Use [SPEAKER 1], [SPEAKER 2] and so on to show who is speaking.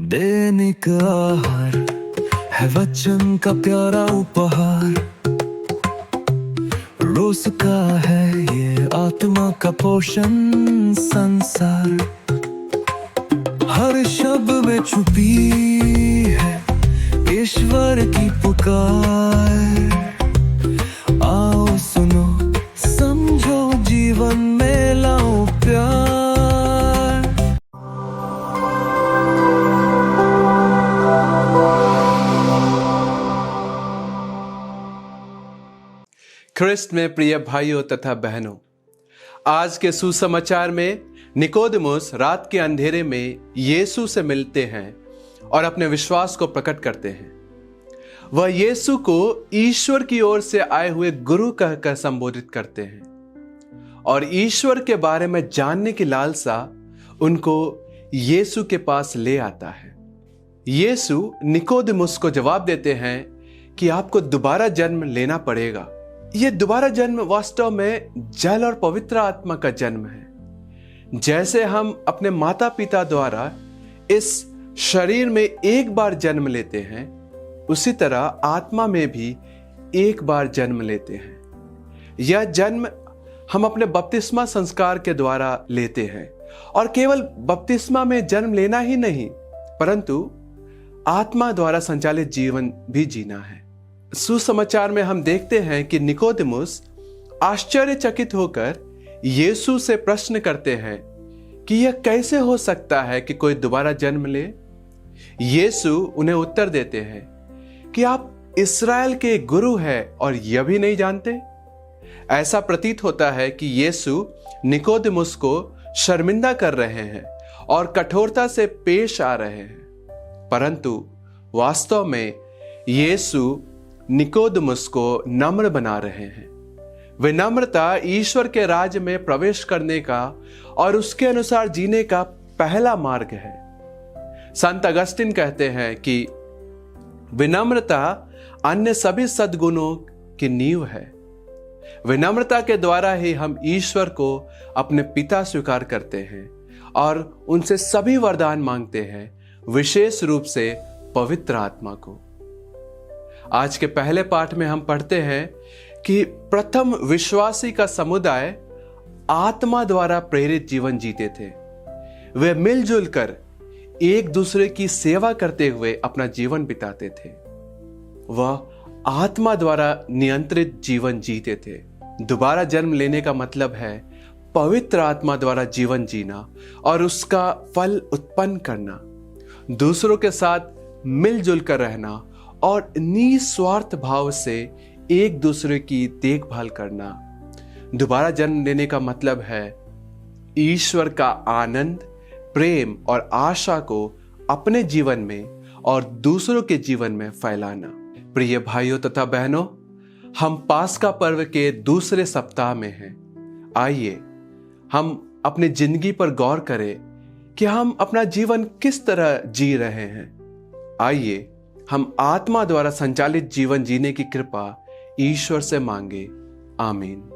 [SPEAKER 1] दैनिक आहार है वचन का प्यारा उपहार। रोज का है ये आत्मा का पोषण संसार। हर शब्द में छुपी है ईश्वर की पुकार। आओ सुनो समझो जीवन में लाओ प्यार।
[SPEAKER 2] ख्रिस्त में प्रिय भाइयों तथा बहनों, आज के सुसमाचार में निकोदेमुस रात के अंधेरे में यीशु से मिलते हैं और अपने विश्वास को प्रकट करते हैं। वह यीशु को ईश्वर की ओर से आए हुए गुरु कहकर संबोधित करते हैं और ईश्वर के बारे में जानने की लालसा उनको यीशु के पास ले आता है। यीशु निकोदेमुस को जवाब देते हैं कि आपको दोबारा जन्म लेना पड़ेगा। यह दोबारा जन्म वास्तव में जल और पवित्र आत्मा का जन्म है। जैसे हम अपने माता पिता द्वारा इस शरीर में एक बार जन्म लेते हैं, उसी तरह आत्मा में भी एक बार जन्म लेते हैं। यह जन्म हम अपने बपतिस्मा संस्कार के द्वारा लेते हैं और केवल बपतिस्मा में जन्म लेना ही नहीं, परंतु आत्मा द्वारा संचालित जीवन भी जीना है। सुसमाचार में हम देखते हैं कि निकोदेमुस आश्चर्यचकित होकर यीशु से प्रश्न करते हैं कि यह कैसे हो सकता है कि कोई दोबारा जन्म ले। यीशु उन्हें उत्तर देते हैं कि आप इस्राएल के गुरु हैं और यह भी नहीं जानते। ऐसा प्रतीत होता है कि यीशु निकोदेमुस को शर्मिंदा कर रहे हैं और कठोरता से पेश आ रहे हैं, परंतु वास्तव में यीशु निकोदेमुस को नम्र बना रहे हैं। विनम्रता ईश्वर के राज्य में प्रवेश करने का और उसके अनुसार जीने का पहला मार्ग है। संत अगस्तिन कहते हैं कि विनम्रता अन्य सभी सद्गुणों की नींव है। विनम्रता के द्वारा ही हम ईश्वर को अपने पिता स्वीकार करते हैं और उनसे सभी वरदान मांगते हैं, विशेष रूप से पवित्र आत्मा को। आज के पहले पाठ में हम पढ़ते हैं कि प्रथम विश्वासी का समुदाय आत्मा द्वारा प्रेरित जीवन जीते थे। वे मिलजुल कर एक दूसरे की सेवा करते हुए अपना जीवन बिताते थे। वह आत्मा द्वारा नियंत्रित जीवन जीते थे। दोबारा जन्म लेने का मतलब है पवित्र आत्मा द्वारा जीवन जीना और उसका फल उत्पन्न करना, दूसरों के साथ मिलजुल कर रहना और निस्वार्थ भाव से एक दूसरे की देखभाल करना। दोबारा जन्म लेने का मतलब है ईश्वर का आनंद, प्रेम और आशा को अपने जीवन में और दूसरों के जीवन में फैलाना। प्रिय भाइयों तथा बहनों, हम पास्का पर्व के दूसरे सप्ताह में हैं। आइए हम अपनी जिंदगी पर गौर करें कि हम अपना जीवन किस तरह जी रहे हैं। आइए हम आत्मा द्वारा संचालित जीवन जीने की कृपा ईश्वर से मांगे। आमीन।